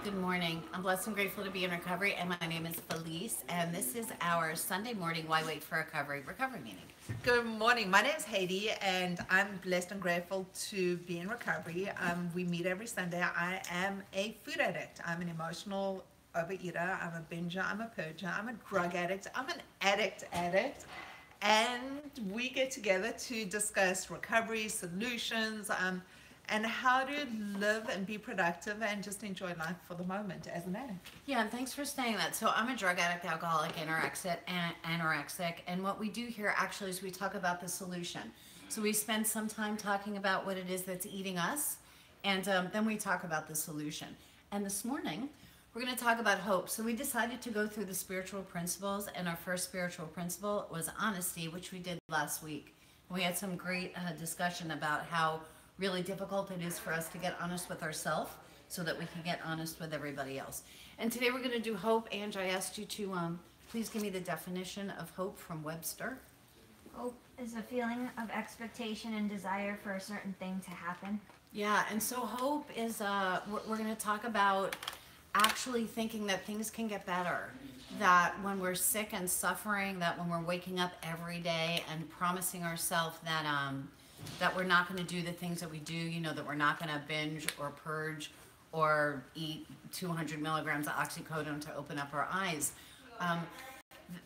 Good morning. I'm blessed and grateful to be in recovery, and my name is Felice, and this is our Sunday morning Why Wait for Recovery meeting. Good morning. My name is Haiti, and I'm blessed and grateful to be in recovery. We meet every Sunday. I am a food addict. I'm an emotional overeater. I'm a binger. I'm a purger. I'm a drug addict. I'm an addict. And we get together to discuss recovery solutions, and how to live and be productive and just enjoy life for the moment as an addict. Yeah, and thanks for saying that. So I'm a drug addict, alcoholic, anorexic, and what we do here actually is we talk about the solution. So we spend some time talking about what it is that's eating us, and then we talk about the solution. And this morning, we're going to talk about hope. So we decided to go through the spiritual principles, and our first spiritual principle was honesty, which we did last week. We had some great discussion about how really difficult it is for us to get honest with ourselves so that we can get honest with everybody else. And today we're going to do hope. Ange, I asked you to please give me the definition of hope from Webster. Hope is a feeling of expectation and desire for a certain thing to happen. Yeah, and so hope is, we're going to talk about actually thinking that things can get better. That when we're sick and suffering, that when we're waking up every day and promising ourselves that we're not going to do the things that we do, that we're not going to binge or purge or eat 200 milligrams of oxycodone to open up our eyes,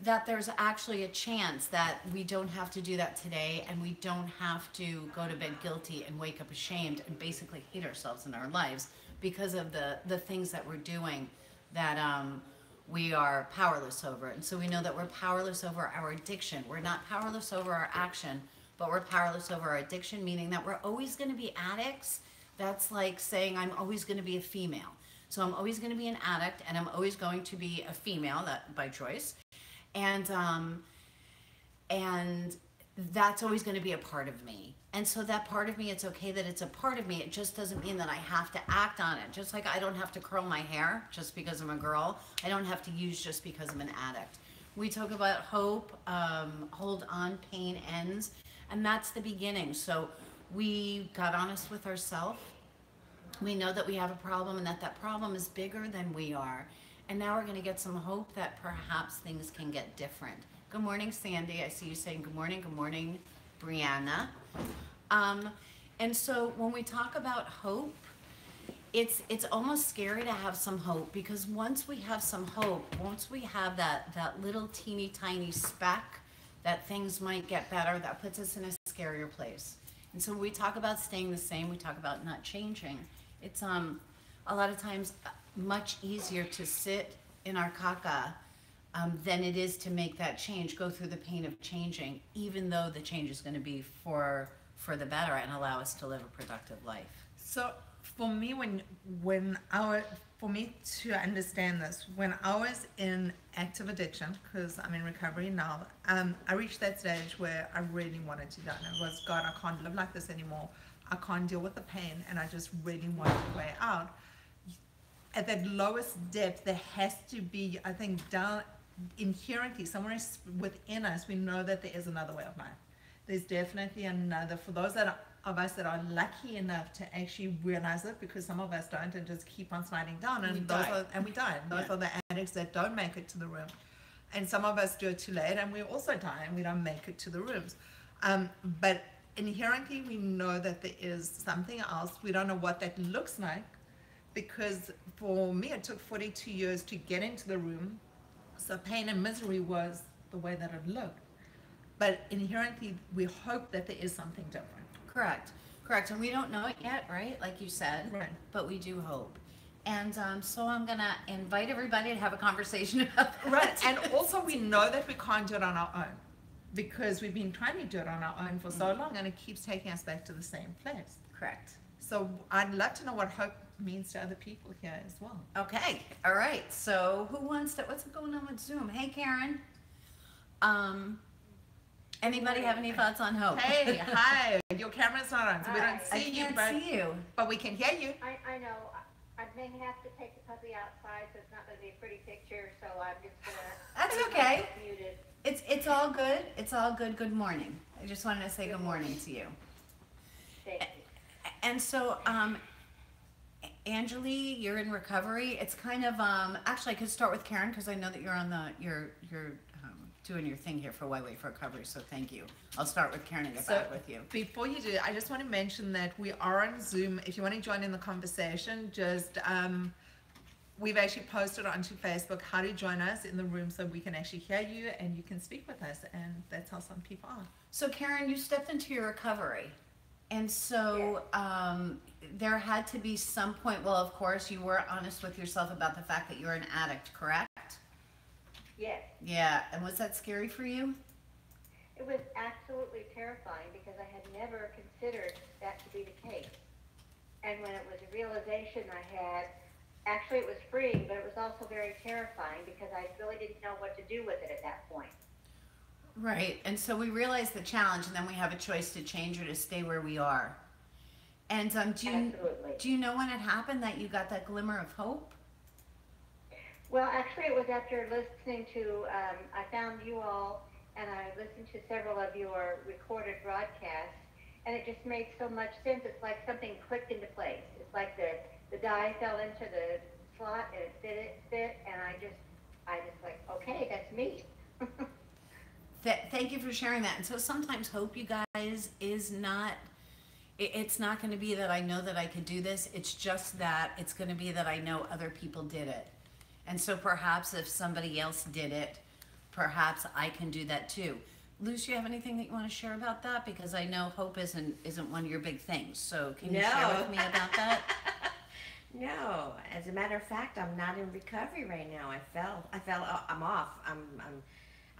that there's actually a chance that we don't have to do that today, and we don't have to go to bed guilty and wake up ashamed and basically hate ourselves in our lives because of the things that we're doing that we are powerless over. And so we know that we're powerless over our addiction. We're not powerless over our action, but we're powerless over our addiction, meaning that we're always going to be addicts. That's like saying I'm always going to be a female. So I'm always going to be an addict, and I'm always going to be a female, that by choice. And that's always going to be a part of me. And so that part of me, it's okay that it's a part of me. It just doesn't mean that I have to act on it. Just like I don't have to curl my hair just because I'm a girl. I don't have to use just because I'm an addict. We talk about hope, hold on, pain ends. And that's the beginning. So we got honest with ourselves. We know that we have a problem and that problem is bigger than we are. And now we're going to get some hope that perhaps things can get different. Good morning, Sandy. I see you saying good morning. Good morning, Brianna. And so when we talk about hope, it's almost scary to have some hope, because once we have some hope, once we have that little teeny tiny speck that things might get better, that puts us in a scarier place. And so when we talk about staying the same, we talk about not changing. It's a lot of times much easier to sit in our caca than it is to make that change, go through the pain of changing, even though the change is going to be for the better and allow us to live a productive life. So for me, for me to understand this, when I was in active addiction, because I'm in recovery now, I reached that stage where I really wanted to die. And it was, God, I can't live like this anymore. I can't deal with the pain, and I just really wanted a way out. At that lowest depth, there has to be, I think, down inherently, somewhere within us, we know that there is another way of life. There's definitely another, for those of us that are lucky enough to actually realize it, because some of us don't and just keep on sliding down, and we die. Those are the addicts that don't make it to the room. And some of us do it too late, and we also die and we don't make it to the rooms. But inherently we know that there is something else. We don't know what that looks like, because for me it took 42 years to get into the room. So pain and misery was the way that it looked. But inherently, we hope that there is something different. Correct. And we don't know it yet, right? Like you said. Right. But we do hope. And so I'm going to invite everybody to have a conversation about that. Right. And also we know that we can't do it on our own, because we've been trying to do it on our own for so long, and it keeps taking us back to the same place. Correct. So I'd love to know what hope means to other people here as well. Okay. All right. So what's going on with Zoom? Hey, Karen. Anybody have any thoughts on hope? Hey, hi. Your camera's not on, so we don't see you. I can't see you. But we can hear you. I know. I may have to take the puppy outside, so it's not going to be a pretty picture, so I'm just going to... That's okay. Muted. It's all good. It's all good. Good morning. I just wanted to say good morning to you. Thank you. And so, Angeli, you're in recovery. It's kind of actually I could start with Karen because I know that you're on the you're doing your thing here for Why Wait for Recovery. So thank you. I'll start with Karen and get back with you. Before you do, I just want to mention that we are on Zoom. If you want to join in the conversation, just we've actually posted onto Facebook how to join us in the room so we can actually hear you and you can speak with us, and that's how some people are. So Karen, you stepped into your recovery. And so there had to be some point, well, of course, you were honest with yourself about the fact that you're an addict, correct? Yes. Yeah, and was that scary for you? It was absolutely terrifying because I had never considered that to be the case. And when it was a realization I had, actually it was freeing, but it was also very terrifying because I really didn't know what to do with it at that point. Right, and so we realize the challenge, and then we have a choice to change or to stay where we are. And Absolutely. do you know when it happened that you got that glimmer of hope? Well, actually, it was after listening to, I found you all, and I listened to several of your recorded broadcasts, and it just made so much sense. It's like something clicked into place. It's like the die fell into the slot, and it fit, and I just like, okay, that's me. Thank you for sharing that. And so sometimes hope, you guys, is not, it's not going to be that I know that I could do this. It's just that it's going to be that I know other people did it. And so perhaps if somebody else did it, perhaps I can do that too. Lucy, you have anything that you want to share about that? Because I know hope isn't one of your big things. So can you share with me about that? No, as a matter of fact, I'm not in recovery right now. I'm off.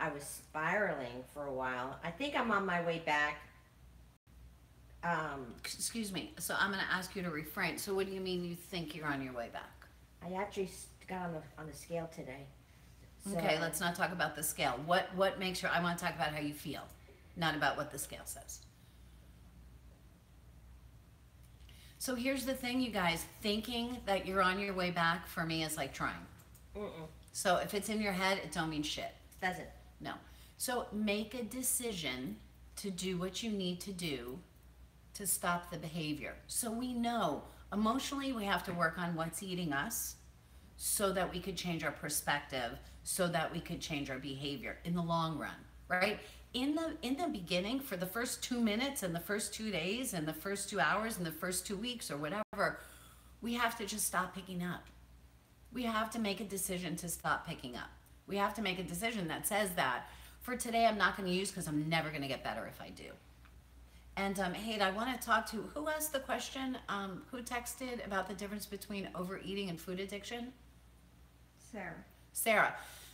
I was spiraling for a while. I think I'm on my way back. Excuse me. So I'm going to ask you to refrain. So what do you mean you think you're on your way back? I actually got on the scale today. So, Okay, let's not talk about the scale. What makes you, I want to talk about how you feel, not about what the scale says. So here's the thing, you guys. Thinking that you're on your way back for me is like trying. So if it's in your head, it don't mean shit. Doesn't. No. So make a decision to do what you need to do to stop the behavior. So we know emotionally we have to work on what's eating us so that we could change our perspective, so that we could change our behavior in the long run, right? In the beginning, for the first 2 minutes and the first 2 days and the first 2 hours and the first 2 weeks or whatever, we have to just stop picking up. We have to make a decision to stop picking up. We have to make a decision that says that for today I'm not going to use because I'm never going to get better if I do. And Hayde, I want to talk to, who asked the question, who texted about the difference between overeating and food addiction?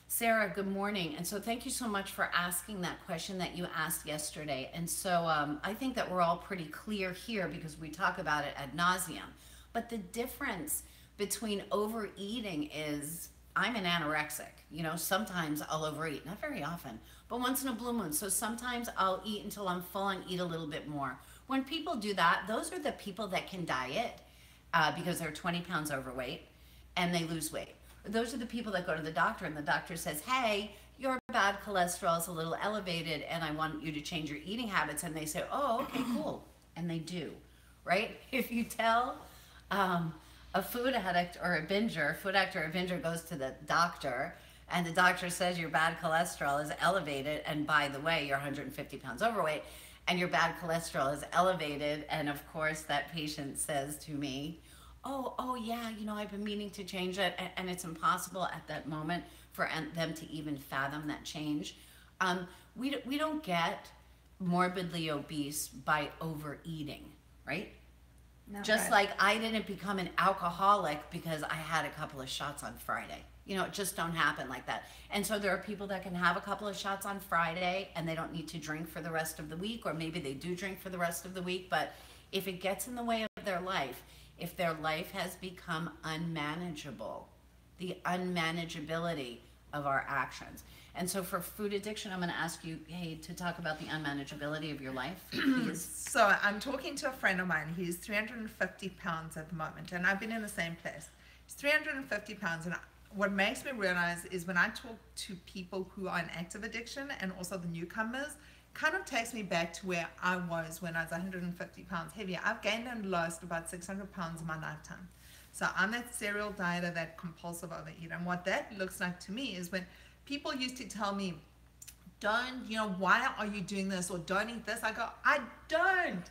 Sarah, good morning. And so thank you so much for asking that question that you asked yesterday. And so I think that we're all pretty clear here because we talk about it ad nauseum. But the difference between overeating is, I'm an anorexic. You know, sometimes I'll overeat, not very often, but once in a blue moon. So sometimes I'll eat until I'm full and eat a little bit more. When people do that, those are the people that can diet because they're 20 pounds overweight and they lose weight. Those are the people that go to the doctor and the doctor says, hey, your bad cholesterol is a little elevated and I want you to change your eating habits. And they say, oh, okay, cool. And they do, right? If you tell a food addict or a binger goes to the doctor and the doctor says your bad cholesterol is elevated, and by the way, you're 150 pounds overweight and your bad cholesterol is elevated, and of course that patient says to me, oh yeah, you know, I've been meaning to change it, and it's impossible at that moment for them to even fathom that change. We don't get morbidly obese by overeating, right? No. Just like I didn't become an alcoholic because I had a couple of shots on Friday. You know, it just don't happen like that. And so there are people that can have a couple of shots on Friday and they don't need to drink for the rest of the week, or maybe they do drink for the rest of the week. But if it gets in the way of their life, if their life has become unmanageable, the unmanageability of our actions. And so for food addiction, I'm going to ask you, Hayde, to talk about the unmanageability of your life, please. So I'm talking to a friend of mine. He's 350 pounds at the moment, and I've been in the same place. He's 350 pounds, and what makes me realize is when I talk to people who are in active addiction and also the newcomers, kind of takes me back to where I was when I was 150 pounds heavier. I've gained and lost about 600 pounds in my lifetime. So I'm that serial dieter, that compulsive overeater. And what that looks like to me is when people used to tell me, don't, why are you doing this, or don't eat this? I go, I don't.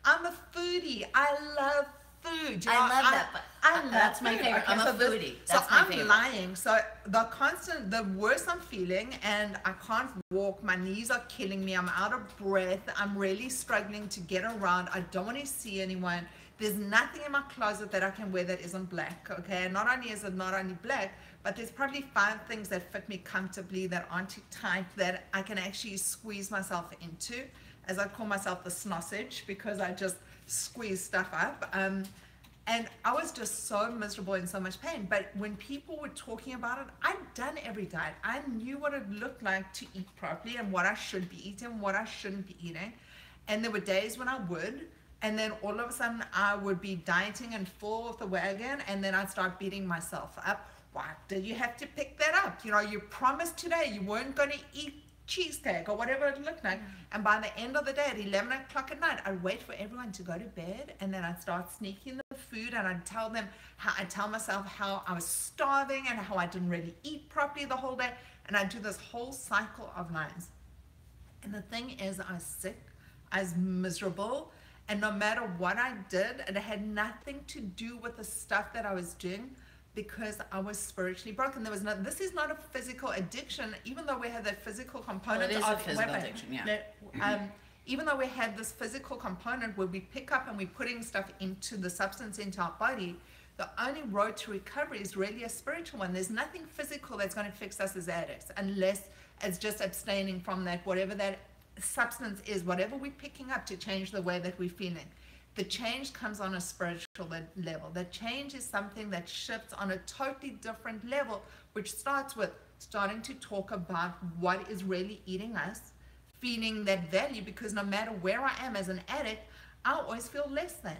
I'm a foodie. I love food. I love that, but I love that's my food. favorite. Okay, I'm a so foodie. So That's my I'm favorite. lying. So the worse I'm feeling, and I can't walk, my knees are killing me, I'm out of breath, I'm really struggling to get around, I don't want to see anyone. There's nothing in my closet that I can wear that isn't black, okay? And not only is it not only black, but there's probably 5 things that fit me comfortably, that aren't too tight, that I can actually squeeze myself into. As I call myself, the snossage, because I just squeeze stuff up. And I was just so miserable, in so much pain. But when people were talking about it, I'd done every diet. I knew what it looked like to eat properly, and what I should be eating, what I shouldn't be eating. And there were days when I would, and then all of a sudden I would be dieting and fall off the wagon, and then I'd start beating myself up. Why did you have to pick that up? You promised today you weren't going to eat cheesecake or whatever it looked like. And by the end of the day, at 11 o'clock at night, I'd wait for everyone to go to bed, and then I'd start sneaking the food, and I'd tell myself how I was starving and how I didn't really eat properly the whole day. And I'd do this whole cycle of lies. And the thing is, I was sick, I was miserable, and no matter what I did, it had nothing to do with the stuff that I was doing, because I was spiritually broken. This is not a physical addiction, even though we have that physical component. Well, it is a physical addiction, yeah. Even though we have this physical component where we pick up and we're putting stuff into the substance into our body, the only road to recovery is really a spiritual one. There's nothing physical that's going to fix us as addicts, unless it's just abstaining from that, whatever that substance is, whatever we're picking up, to change the way that we're feeling. The change comes on a spiritual level. The change is something that shifts on a totally different level, which starts with starting to talk about what is really eating us, feeling that value, because no matter where I am as an addict, I always feel less than.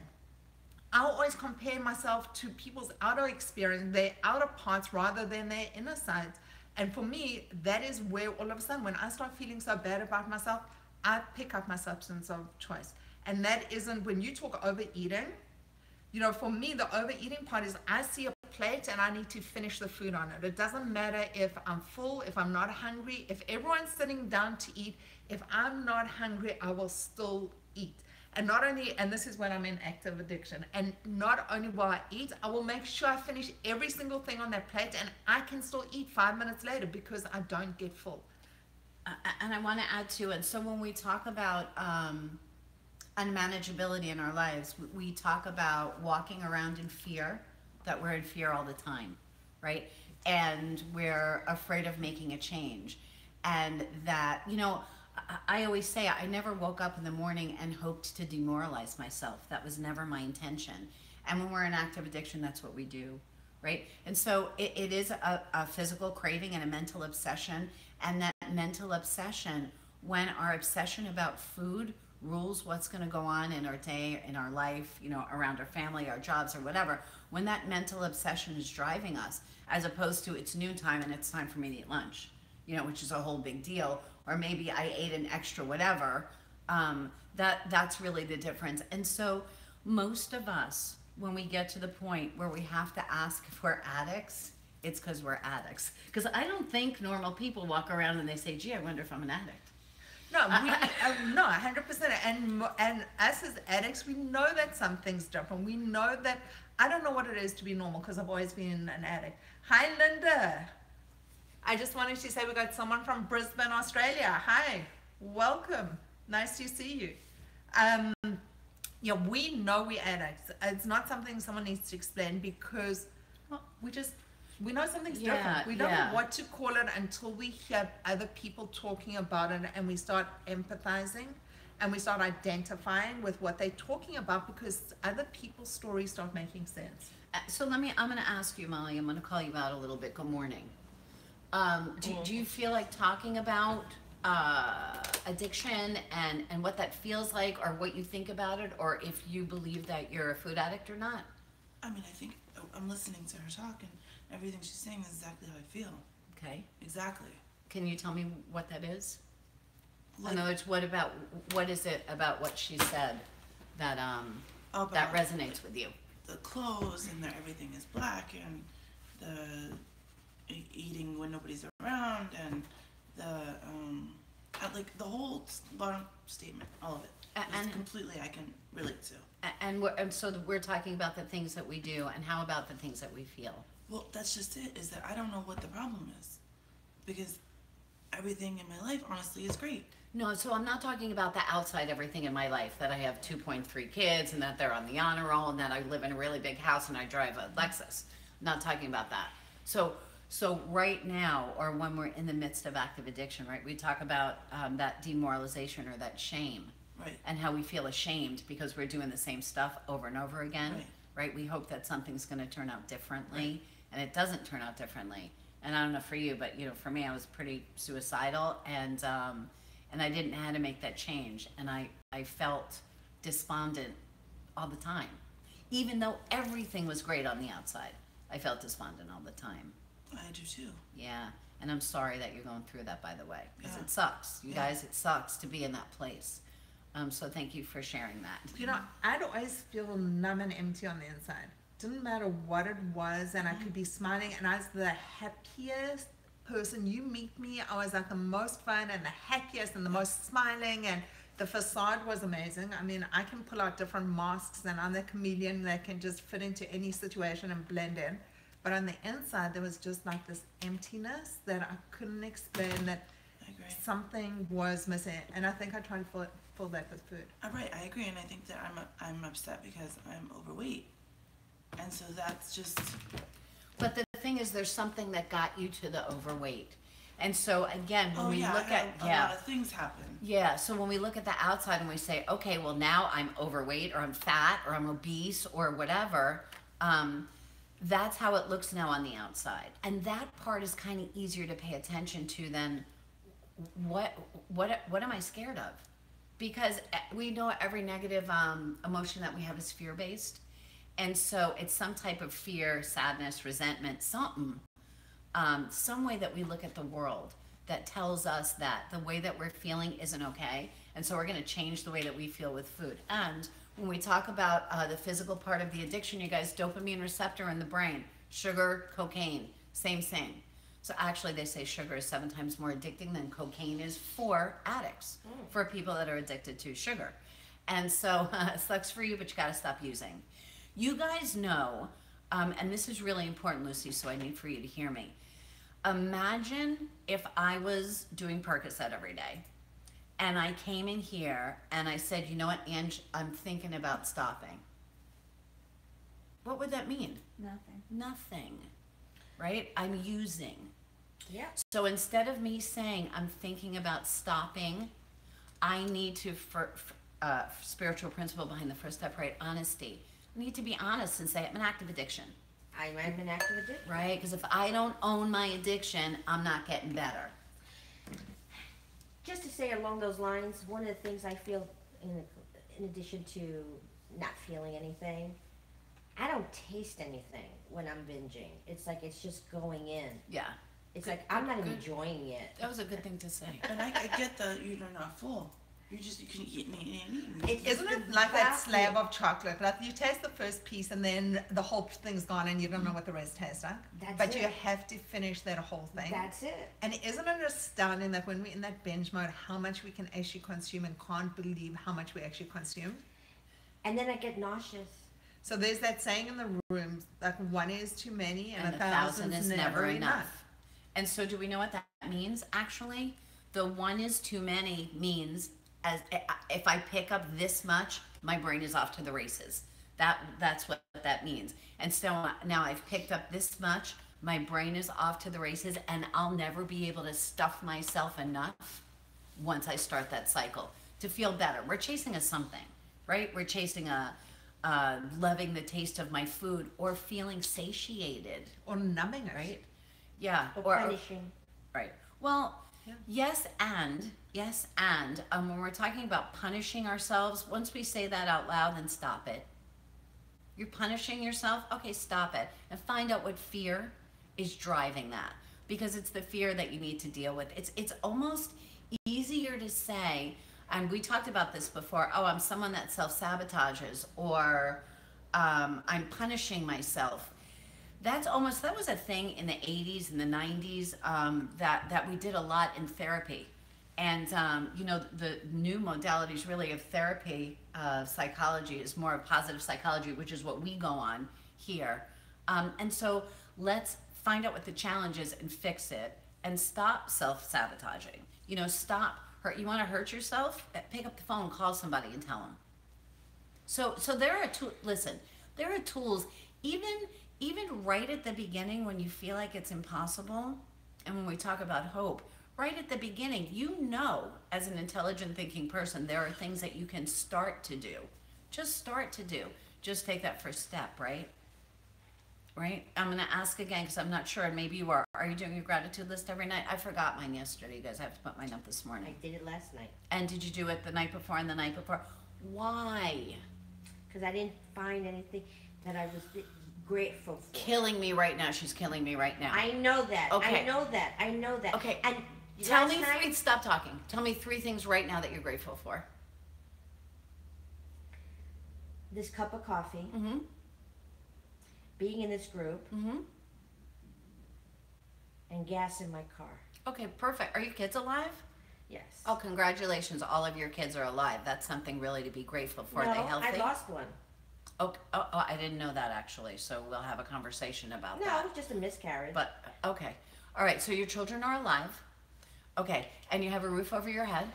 I always compare myself to people's outer experience, their outer parts, rather than their inner sides. And for me, that is where all of a sudden, when I start feeling so bad about myself, I pick up my substance of choice. And that isn't, when you talk overeating, for me, the overeating part is I see a plate and I need to finish the food on it. It doesn't matter if I'm full, if I'm not hungry, if everyone's sitting down to eat, if I'm not hungry, I will still eat. And this is when I'm in active addiction, and not only will I eat, I will make sure I finish every single thing on that plate, and I can still eat 5 minutes later because I don't get full. And I want to add to it. So when we talk about unmanageability in our lives, we talk about walking around in fear, that we're in fear all the time, right? And we're afraid of making a change. And that, I always say I never woke up in the morning and hoped to demoralize myself. That was never my intention. And when we're in active addiction, that's what we do, right? And so it is a physical craving and a mental obsession. And that mental obsession, when our obsession about food rules what's going to go on in our day, in our life, around our family, our jobs, or whatever, when that mental obsession is driving us, as opposed to it's noontime and it's time for me to eat lunch, which is a whole big deal, or maybe I ate an extra whatever, that's really the difference. And so most of us, when we get to the point where we have to ask if we're addicts, it's because we're addicts. Because I don't think normal people walk around and they say, gee, I wonder if I'm an addict. No, no, 100%. And us as addicts, we know that something's different. We know that, I don't know what it is to be normal, because I've always been an addict. Hi, Linda. I just wanted to say we got someone from Brisbane, Australia. Hi, welcome. Nice to see you. We know we're addicts. It's not something someone needs to explain, because we know something's different. We don't know what to call it until we hear other people talking about it, and we start empathizing and we start identifying with what they're talking about, because other people's stories start making sense. So I'm going to ask you, Molly, I'm going to call you out a little bit. Good morning. Do you feel like talking about addiction and what that feels like, or what you think about it, or if you believe that you're a food addict or not? I mean, I think I'm listening to her talk, and everything she's saying is exactly how I feel. Okay. Exactly. Can you tell me what that is? Like, in other words, what is it about what she said that that resonates with you? the clothes and everything is black, and the eating when nobody's around, and the like the whole bottom statement, all of it. And Completely I can relate to. and so we're talking about the things that we do, and how about the things that we feel? Well, that's just it, is that I don't know what the problem is. Because everything in my life, honestly, is great. No, so I'm not talking about the outside everything in my life, that I have 2.3 kids and that they're on the honor roll and that I live in a really big house and I drive a Lexus. I'm not talking about that. So right now, or when we're in the midst of active addiction, right, we talk about that demoralization or that shame. Right. And how we feel ashamed because we're doing the same stuff over and over again. Right? We hope that something's going to turn out differently, and it doesn't turn out differently. And I don't know for you, but for me, I was pretty suicidal, and I didn't know how to make that change, and I felt despondent all the time, even though everything was great on the outside. I felt despondent all the time. I do too. Yeah, and I'm sorry that you're going through that, by the way, because Yeah. it sucks, you Yeah. guys. It sucks to be in that place. So thank you for sharing that. I'd always feel numb and empty on the inside. Didn't matter what it was, and I could be smiling, and I was the happiest person. You meet me, I was like the most fun and the happiest and the most smiling, and the facade was amazing. I mean, I can pull out different masks, and I'm the chameleon that can just fit into any situation and blend in. But on the inside, there was just like this emptiness that I couldn't explain, that I agree. something was missing, and I think I tried to fill that with food. Right, I agree, and I think that I'm upset because I'm overweight, and so that's just. But the thing is, there's something that got you to the overweight. And so again, when we look at a lot of things happen. Yeah, so when we look at the outside and we say, okay, well now I'm overweight or I'm fat or I'm obese or whatever, that's how it looks now on the outside. And that part is kind of easier to pay attention to than what am I scared of? Because we know every negative emotion that we have is fear-based. And so it's some type of fear, sadness, resentment, something, some way that we look at the world that tells us that the way that we're feeling isn't okay. And so we're going to change the way that we feel with food. And when we talk about the physical part of the addiction, you guys, dopamine receptor in the brain, sugar, cocaine, same thing. So actually they say sugar is 7 times more addicting than cocaine is for addicts, for people that are addicted to sugar. And so it sucks for you, but you got to stop using. You guys know, and this is really important, Lucy, so I need for you to hear me. Imagine if I was doing Percocet every day and I came in here and I said, you know what, Ange, I'm thinking about stopping. What would that mean? Nothing. Nothing, right? I'm using. Yeah. So instead of me saying I'm thinking about stopping, I need to, spiritual principle behind the first step, right? Honesty. I need to be honest and say I'm an active addiction. I'm an active addiction. Right? Because if I don't own my addiction, I'm not getting better. Just to say along those lines, one of the things I feel, in addition to not feeling anything, I don't taste anything when I'm binging. It's like it's just going in. Yeah. It's Good, like I'm not good. enjoying it. That was a good thing to say. And I get that you're not full. You can eat and eat and eat. Isn't it like that slab of chocolate? Like you taste the first piece and then the whole thing's gone and you don't know what the rest tastes like. That's You it. have to finish that whole thing. That's it. And isn't it astounding that when we're in that binge mode, how much we can actually consume and can't believe how much we actually consume? And then I get nauseous. So there's that saying in the room, like one is too many and, And a thousand is never enough. And so do we know what that means, actually? The one is too many means as if I pick up this much, my brain is off to the races. That's what that means. And so now I've picked up this much, my brain is off to the races, and I'll never be able to stuff myself enough once I start that cycle to feel better. We're chasing a something, right? We're chasing a loving the taste of my food or feeling satiated, Or numbing it. right? Yeah. Or punishing. Right. Well, Yeah. yes, and when we're talking about punishing ourselves, once we say that out loud, then stop it. You're punishing yourself? Okay, stop it. And find out what fear is driving that. Because it's the fear that you need to deal with. It's almost easier to say, and we talked about this before, oh, I'm someone that self-sabotages, or I'm punishing myself. That was a thing in the 80s and the 90s, that we did a lot in therapy. And, the new modalities really of therapy, psychology is more of positive psychology, which is what we go on here. And so let's find out what the challenge is and fix it and stop self-sabotaging. Stop hurt. You want to hurt yourself? Pick up the phone, call somebody and tell them. So there are there are tools, even right at the beginning when you feel like it's impossible, and when we talk about hope, right at the beginning, as an intelligent thinking person, there are things that you can start to do. Just start to do. Just take that first step, right? Right? I'm going to ask again because I'm not sure, and maybe you are. Are you doing your gratitude list every night? I forgot mine yesterday, you guys. I have to put mine up this morning. I did it last night. And did you do it the night before and the night before? Why? Because I didn't find anything that I was grateful for. Killing me right now. She's killing me right now. I know that. Okay. I know that. Okay. And Tell me last night, stop talking. Tell me 3 things right now that you're grateful for. this cup of coffee, Mm-hmm. being in this group, Mm-hmm. and gas in my car. Okay, perfect. Are your kids alive? Yes. Oh, congratulations. All of your kids are alive. That's something really to be grateful for. No, Are they healthy? I lost one. Okay. Oh, I didn't know that actually. So we'll have a conversation about No, that. just a miscarriage. But, okay. All right. So your children are alive. Okay. And you have a roof over your head.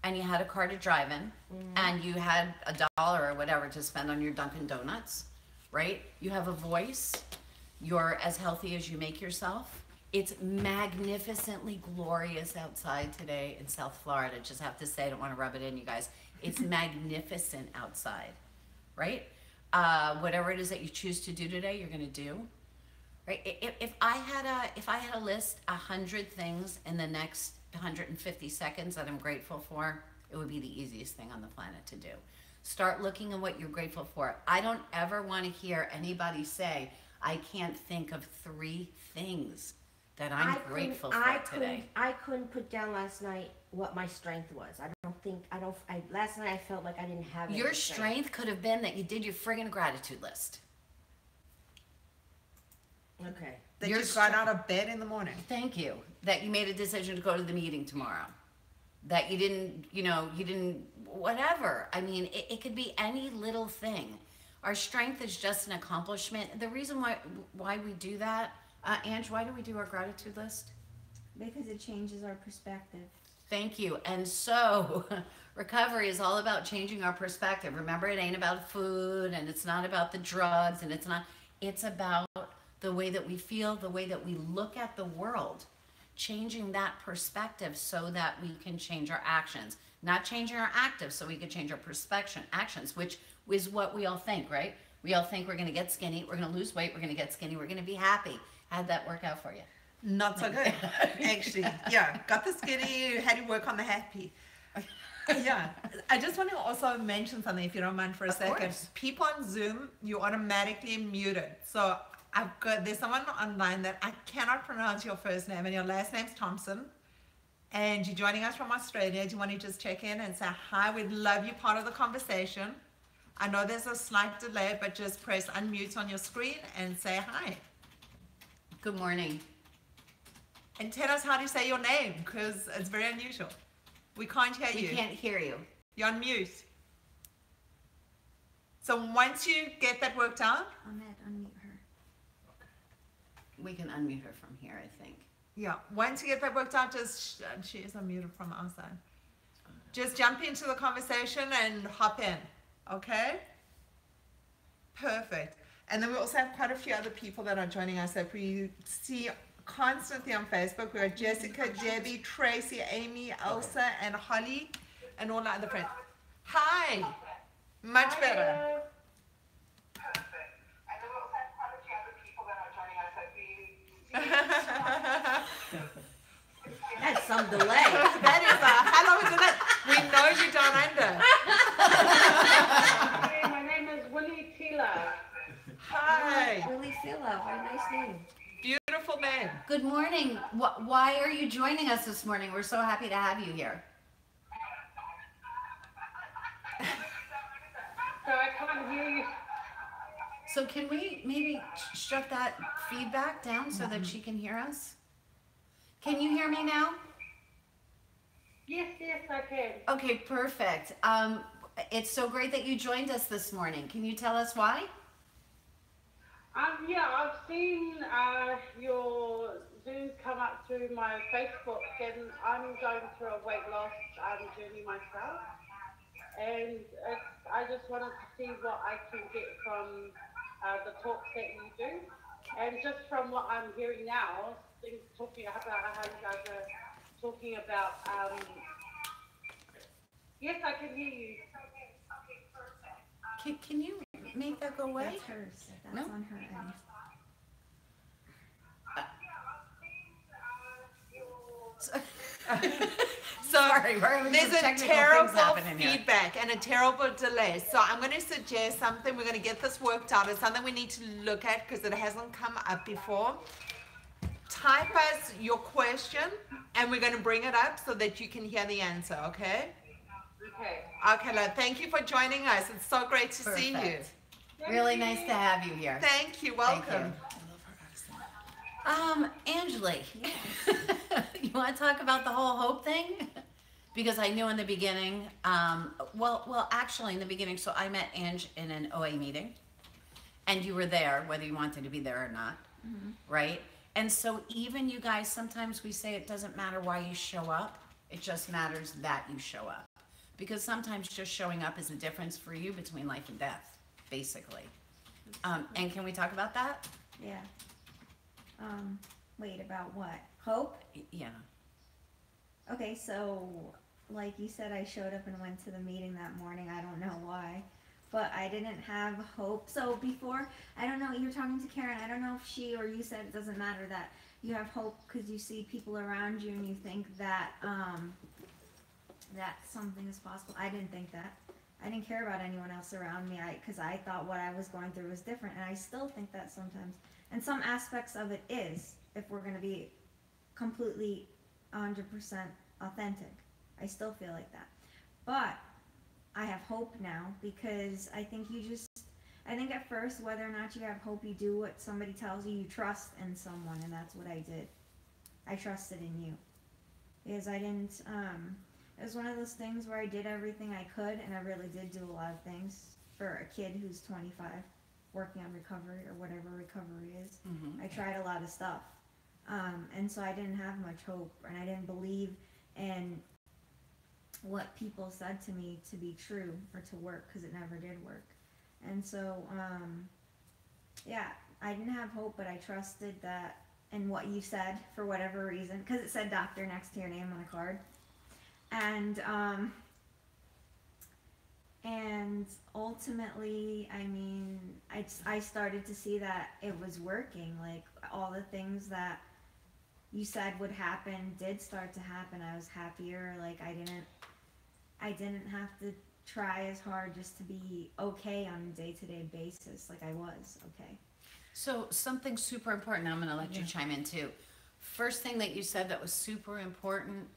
And you had a car to drive in. Mm-hmm. And you had $1 or whatever to spend on your Dunkin' Donuts. Right? You have a voice. You're as healthy as you make yourself. It's magnificently glorious outside today in South Florida. Just have to say, I don't want to rub it in, you guys. It's magnificent outside, right? Whatever it is that you choose to do today, you're going to do, right? If I had a list 100 things in the next 150 seconds that I'm grateful for, it would be the easiest thing on the planet to do. Start looking at what you're grateful for. I don't ever want to hear anybody say, I can't think of 3 things that I'm grateful for today. I couldn't put down last night what my strength was. Last night I felt like I didn't have any Your strength could have been that you did your friggin' gratitude list. Okay. That You're you got out of bed in the morning. Thank you. That you made a decision to go to the meeting tomorrow. That you didn't, whatever. I mean, it could be any little thing. Our strength is just an accomplishment. The reason why we do that, Ange, why do we do our gratitude list? Because it changes our perspective. Thank you. And so recovery is all about changing our perspective. Remember, it ain't about food and it's not about the drugs and it's about the way that we feel, the way that we look at the world, changing that perspective so that we can change our actions. Not changing our active so we can change our actions, which is what we all think, right? We all think we're going to get skinny, we're going to lose weight, we're going to get skinny, we're going to be happy. How'd that work out for you? Not so good, actually. Yeah, got the skinny, had to work on the happy. Yeah, I just want to also mention something, if you don't mind for a Of second. course. People on Zoom, you automatically muted. So there's someone online that I cannot pronounce your first name, and your last name's Thompson. And you're joining us from Australia. Do you want to just check in and say hi? We'd love you part of the conversation. I know there's a slight delay, but just press unmute on your screen and say hi. Good morning. And tell us how to say your name, because it's very unusual. We can't hear We you. can't hear you. You're on mute. So once you get that worked out, Ahmed, unmute her. We can unmute her from here, I think. yeah, once you get that worked out, just, she is unmuted from outside. Just jump into the conversation and hop in, okay? Perfect. And then we also have quite a few other people that are joining us that we see constantly on Facebook. We have Jessica, Debbie, Tracy, Amy, Elsa, and Holly, and all our other friends. Hi! Much better. Perfect. And then we also have quite a few other people that are joining us that we That's some delay. That is hello, Jeanette. We know you down under. Hi, my name is Willie Tila. Hi. Willie Phillip, very nice name. Beautiful name. Good morning. Why are you joining us this morning? We're so happy to have you here. So I can't hear you. So can we maybe shut that feedback down so that she can hear us? Can you hear me now? Yes, I can. Okay, perfect. It's so great that you joined us this morning. Can you tell us why? Yeah, I've seen your Zooms come up through my Facebook, and I'm going through a weight loss journey myself. And I just wanted to see what I can get from the talks that you do. And just from what I'm hearing now, things talking about how you guys are talking about, yes, I can hear you. Can you make that go away? That's hers. That's No? on her end. So Sorry, we're having there's some a technical things terrible happening here. feedback and a terrible delay. So I'm going to suggest something. We're going to get this worked out. It's something we need to look at because it hasn't come up before. Type us your question and we're going to bring it up so that you can hear the answer, okay? Okay. Okay, love. Thank you for joining us. It's so great to see you. Perfect. Really nice to have you here. Thank you. Thank Welcome. you. I love her accent. Angeli, you want to talk about the whole hope thing? Because I knew in the beginning, well, actually in the beginning, so I met Ange in an OA meeting, and you were there, whether you wanted to be there or not, right? And so even you guys, sometimes we say it doesn't matter why you show up, it just matters that you show up. Because sometimes just showing up is the difference for you between life and death, basically. And can we talk about that? Yeah. Wait, about what? Hope? Yeah. Okay, so like you said, I showed up and went to the meeting that morning. I don't know why, but I didn't have hope. So before, I don't know, you were talking to Karen. I don't know if she or you said it doesn't matter that you have hope because you see people around you and you think that that something is possible. I didn't think that. I didn't care about anyone else around me because I thought what I was going through was different, and I still think that sometimes. And some aspects of it is, if we're going to be completely 100% authentic. I still feel like that. But I have hope now because I think I think at first, whether or not you have hope, you do what somebody tells you. You trust in someone, and that's what I did. I trusted in you. Because I didn't, it was one of those things where I did everything I could, and I really did do a lot of things for a kid who's 25, working on recovery or whatever recovery is. I tried a lot of stuff. And so I didn't have much hope, and I didn't believe in what people said to me to be true or to work, because it never did work. And so, yeah, I didn't have hope, but I trusted that in what you said for whatever reason, because it said doctor next to your name on a card. And ultimately, I mean, I started to see that it was working. Like, all the things that you said would happen did start to happen. I was happier. Like, I didn't have to try as hard just to be okay on a day-to-day basis. Like, I was okay. So something super important, I'm gonna let you chime in too. First thing that you said that was super important,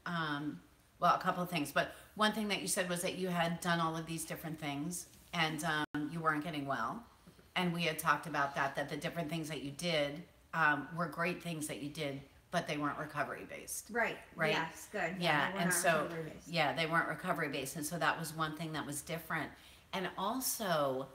well, a couple of things, but one thing that you said was that you had done all of these different things and you weren't getting well. And we had talked about that the different things that you did were great things that you did, but they weren't recovery based. Right. Right. Yes. Good. Yeah, they were and not so recovery-based. yeah, they weren't recovery based, and so that was one thing that was different. And also,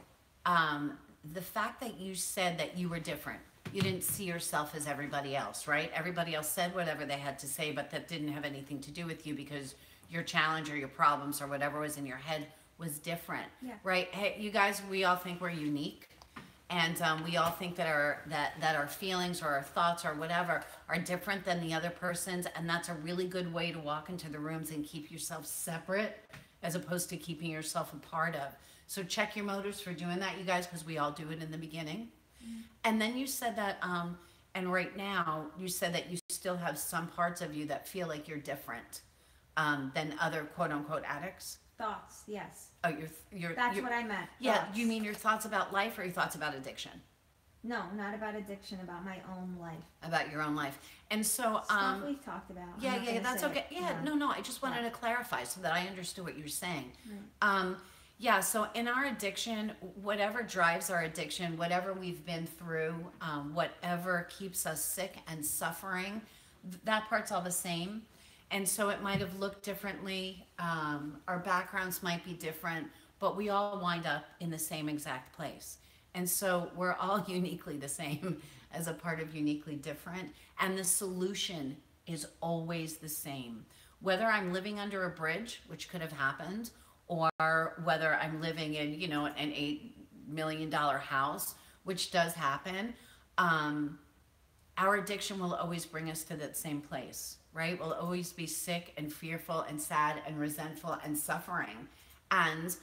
the fact that you said that you were different, you didn't see yourself as everybody else, right? Everybody else said whatever they had to say, but that didn't have anything to do with you because your challenge or your problems or whatever was in your head was different, Yeah. right? Hey, you guys, we all think we're unique. And we all think that our feelings or our thoughts or whatever are different than the other person's, and that's a really good way to walk into the rooms and keep yourself separate as opposed to keeping yourself a part of. So check your motives for doing that, you guys, because we all do it in the beginning. And then you said that, and right now you said that you still have some parts of you that feel like you're different than other quote unquote addicts. Thoughts. Yes. Oh, you're That's what I meant. Yeah, Thoughts. you mean your thoughts about life or your thoughts about addiction? No, not about addiction. About my own life. About your own life. And so, Stuff we've talked about. I'm yeah, not yeah, gonna that's say okay. it. Yeah, no, I just wanted to clarify so that I understood what you were saying. Right. Yeah, so in our addiction, whatever drives our addiction, whatever we've been through, whatever keeps us sick and suffering, that part's all the same. And so it might have looked differently. Our backgrounds might be different, but we all wind up in the same exact place. And so we're all uniquely the same as a part of uniquely different. And the solution is always the same. Whether I'm living under a bridge, which could have happened, or whether I'm living in, you know, an $8 million house, which does happen, our addiction will always bring us to that same place, right? We'll always be sick and fearful and sad and resentful and suffering. And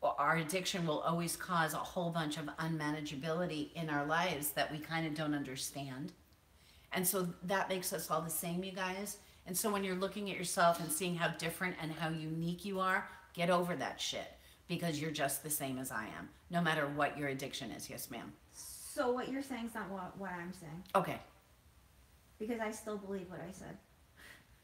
our addiction will always cause a whole bunch of unmanageability in our lives that we kind of don't understand. And so that makes us all the same, you guys. And so when you're looking at yourself and seeing how different and how unique you are, get over that shit, because you're just the same as I am, no matter what your addiction is. Yes, ma'am. So what you're saying is not what I'm saying, Okay. because I still believe what I said.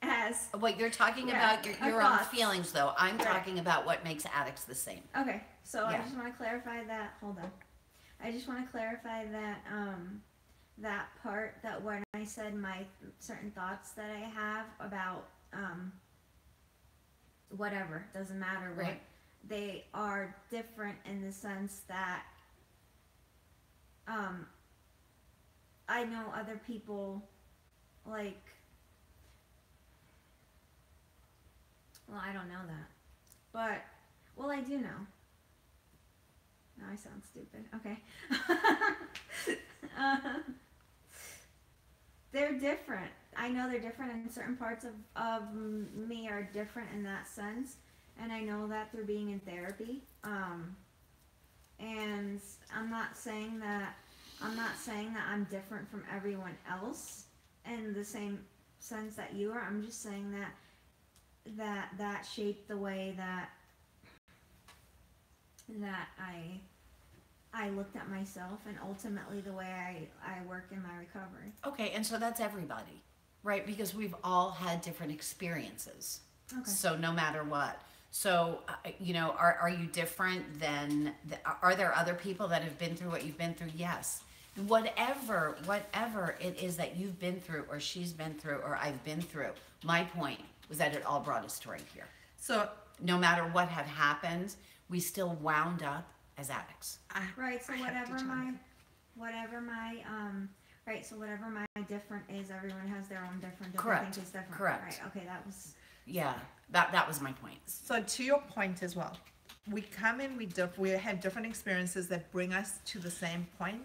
As What you're talking Yeah, about, our your own thoughts. feelings, though. I'm Right. talking about what makes addicts the same. okay, so I Yeah. just want to clarify that. Hold on. I just want to clarify that that part, that when I said my certain thoughts that I have about whatever, doesn't matter what, Right. they are different in the sense that I know other people, like, well, I don't know that, but, well, I do know. Now I sound stupid. Okay. They're different. I know they're different, and certain parts of me are different in that sense, and I know that through being in therapy. And I'm not saying that I'm different from everyone else in the same sense that you are. I'm just saying that shaped the way that I looked at myself, and ultimately the way I work in my recovery. Okay, and so that's everybody, right? Because we've all had different experiences. Okay. So no matter what. So, you know, are you different than, are there other people that have been through what you've been through? Yes. Whatever it is that you've been through, or she's been through, or I've been through, my point was that it all brought us to right here. So No matter what had happened, we still wound up as addicts. Right. So I have to whatever jump my different is, everyone has their own different. Correct. Think is different. Correct. Right. Okay. That was. Yeah, that was my point. So to your point as well, we come in, we have different experiences that bring us to the same point,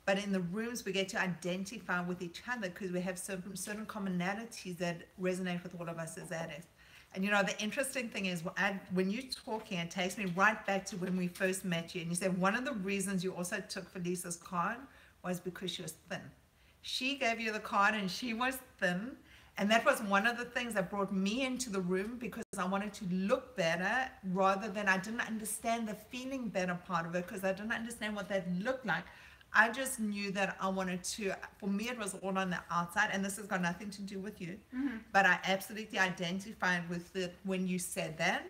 but in the rooms we get to identify with each other because we have certain commonalities that resonate with all of us as addicts. And you know, the interesting thing is, when you're talking, it takes me right back to when we first met you, and you said one of the reasons you also took Felisa's card was because she was thin. She gave you the card and she was thin. And that was one of the things that brought me into the room, because I wanted to look better rather than, I didn't understand the feeling better part of it, because I didn't understand what that looked like. I just knew that I wanted to, for me it was all on the outside, and this has got nothing to do with you, but I absolutely identified with it when you said that,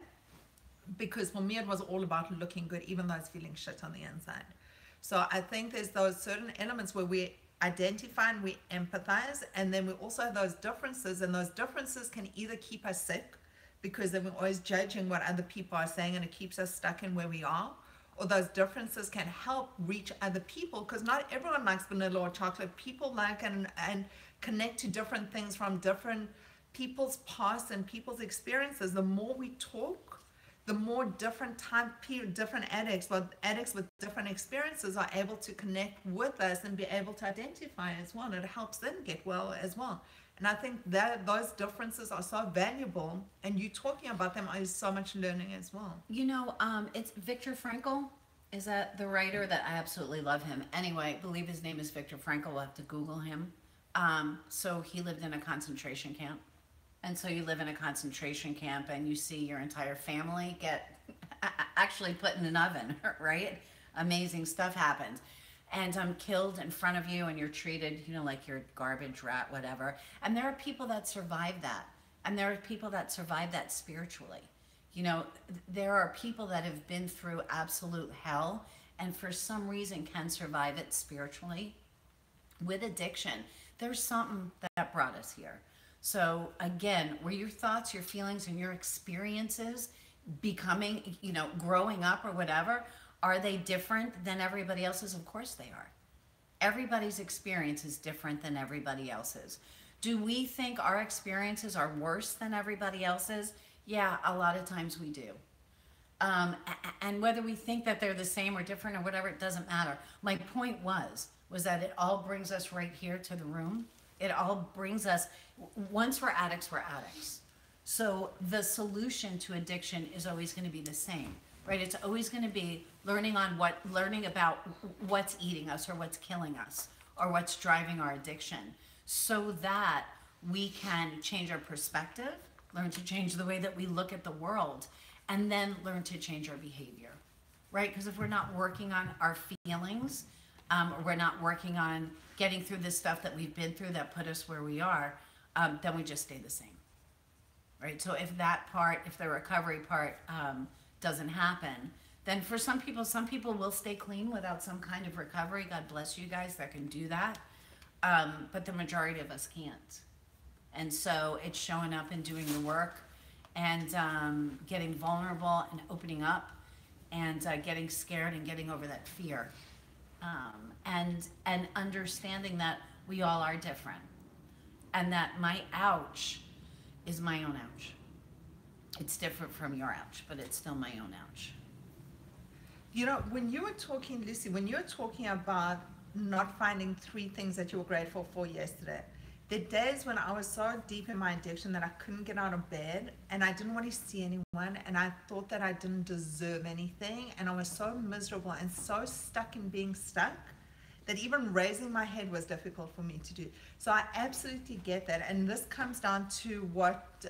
because for me it was all about looking good, even though I was feeling shit on the inside. So I think there's those certain elements where we identify and we empathize, and then we also have those differences, and those differences can either keep us sick, because then we're always judging what other people are saying and it keeps us stuck in where we are, or those differences can help reach other people, because not everyone likes vanilla or chocolate. People like and connect to different things from different people's past and people's experiences. The more we talk, the more different addicts, but addicts with different experiences are able to connect with us and be able to identify as well. It helps them get well as well. And I think that those differences are so valuable, and you talking about them is so much learning as well. You know, it's Viktor Frankl. Is that the writer that I absolutely love him? Anyway, I believe his name is Viktor Frankl. We'll have to Google him. So he lived in a concentration camp. And so you live in a concentration camp and you see your entire family get actually put in an oven, right? Amazing stuff happens. And I'm killed in front of you, and you're treated, you know, like you're garbage, rat, whatever. And there are people that survive that. And there are people that survive that spiritually. You know, there are people that have been through absolute hell and for some reason can survive it spiritually. With addiction, there's something that brought us here. So again, were your thoughts, your feelings, and your experiences becoming, you know, growing up or whatever, are they different than everybody else's? Of course they are. Everybody's experience is different than everybody else's. Do we think our experiences are worse than everybody else's? Yeah, a lot of times we do. And whether we think that they're the same or different or whatever, it doesn't matter. My point was that it all brings us right here to the room. It all brings us, once we're addicts, we're addicts. So the solution to addiction is always going to be the same, right? It's always going to be learning about what's eating us or what's killing us or what's driving our addiction so that we can change our perspective, learn to change the way that we look at the world, and then learn to change our behavior, right? Because if we're not working on our feelings, or we're not working on getting through the stuff that we've been through that put us where we are, then we just stay the same, right? So if the recovery part doesn't happen, then for some people will stay clean without some kind of recovery. God bless you guys that can do that. But the majority of us can't. And so it's showing up and doing the work and getting vulnerable and opening up and getting scared and getting over that fear. And understanding that we all are different and that my ouch is my own ouch. It's different from your ouch, but it's still my own ouch. You know, when you were talking, Lucy, when you were talking about not finding 3 things that you were grateful for yesterday, the days when I was so deep in my addiction that I couldn't get out of bed and I didn't want to see anyone and I thought that I didn't deserve anything and I was so miserable and so stuck in being stuck that even raising my head was difficult for me to do. So I absolutely get that. And this comes down to what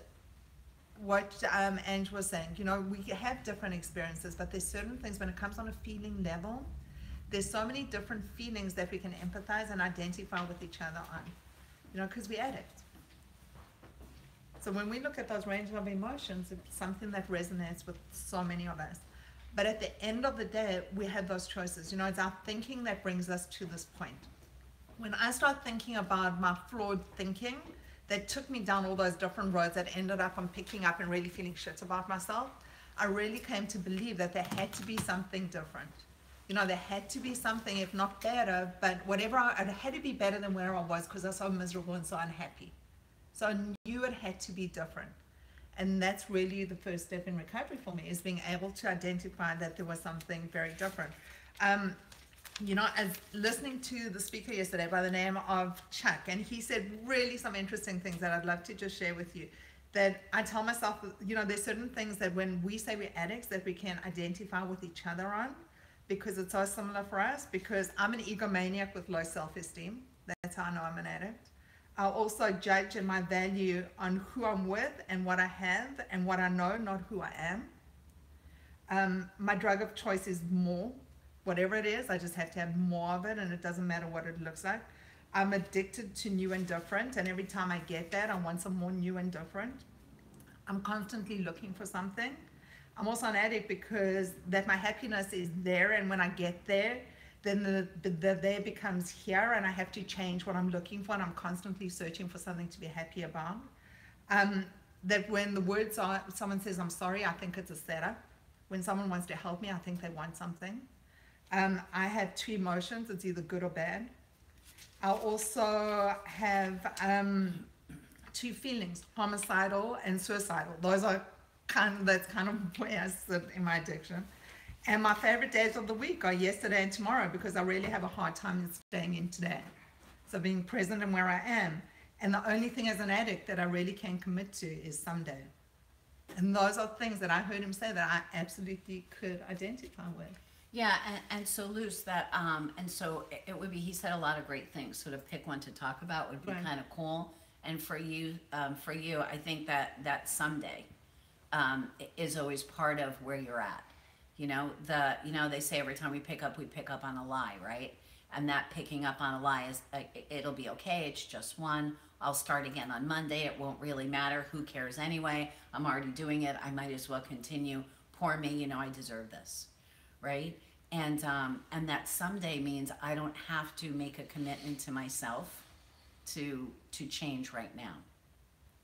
Ange was saying. You know, we have different experiences, but there's certain things when it comes on a feeling level, there's so many different feelings that we can empathize and identify with each other on. You know, because we addict. So when we look at those range of emotions, it's something that resonates with so many of us. But at the end of the day, we have those choices. You know, it's our thinking that brings us to this point. When I start thinking about my flawed thinking that took me down all those different roads that ended up on picking up and really feeling shit about myself, I really came to believe that there had to be something different. You know, there had to be something, if not better, but whatever, it had to be better than where I was because I was so miserable and so unhappy. So I knew it had to be different. And that's really the first step in recovery for me, is being able to identify that there was something very different. You know, as listening to the speaker yesterday by the name of Chuck, and he said really some interesting things that I'd love to just share with you. That I tell myself, you know, there's certain things that when we say we're addicts that we can identify with each other on, because it's so similar for us, because I'm an egomaniac with low self-esteem. That's how I know I'm an addict. I'll also judge and my value on who I'm with and what I have and what I know, not who I am. My drug of choice is more. Whatever it is, I just have to have more of it, and it doesn't matter what it looks like. I'm addicted to new and different, and every time I get that, I want some more new and different. I'm constantly looking for something. I'm also an addict because that my happiness is there, and when I get there, then the there becomes here, and I have to change what I'm looking for, and I'm constantly searching for something to be happy about. That when the words are, someone says I'm sorry, I think it's a setup. When someone wants to help me, I think they want something. I have 2 emotions, it's either good or bad. I also have 2 feelings, homicidal and suicidal. Those are that's kind of where I sit in my addiction. And my favorite days of the week are yesterday and tomorrow, because I really have a hard time staying in today. So being present in where I am. And the only thing as an addict that I really can commit to is someday. And those are things that I heard him say that I absolutely could identify with. Yeah, and so Luce, that and so it would be, he said a lot of great things. So to pick one to talk about would be Right. kind of cool. And for you, I think that someday is always part of where you're at. You know, they say every time we pick up on a lie, right? and that picking up on a lie is, it'll be okay. It's just one. I'll start again on Monday. It won't really matter. Who cares anyway? I'm already doing it. I might as well continue. Poor me, you know, I deserve this, right? And that someday means I don't have to make a commitment to myself to change right now,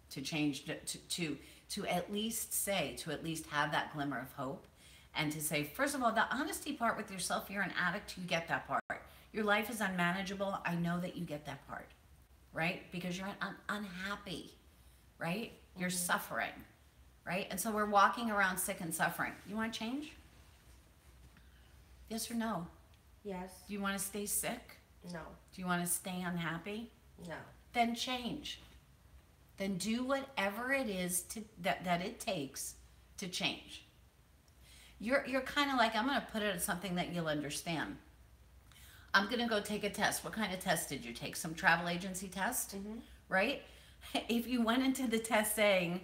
to change, to at least say, to at least have that glimmer of hope, and to say, first of all, the honesty part with yourself. You're an addict, you get that part. Your life is unmanageable. I know that you get that part, right? Because you're unhappy, right? You're suffering, right? And so we're walking around sick and suffering. You want to change? Yes or no? Yes. Do you want to stay sick? No. Do you want to stay unhappy? No. Then change. Then do whatever it is that it takes to change. You're kind of like, I'm going to put it as something that you'll understand. I'm going to go take a test. What kind of test did you take? Some travel agency test, right? If you went into the test saying,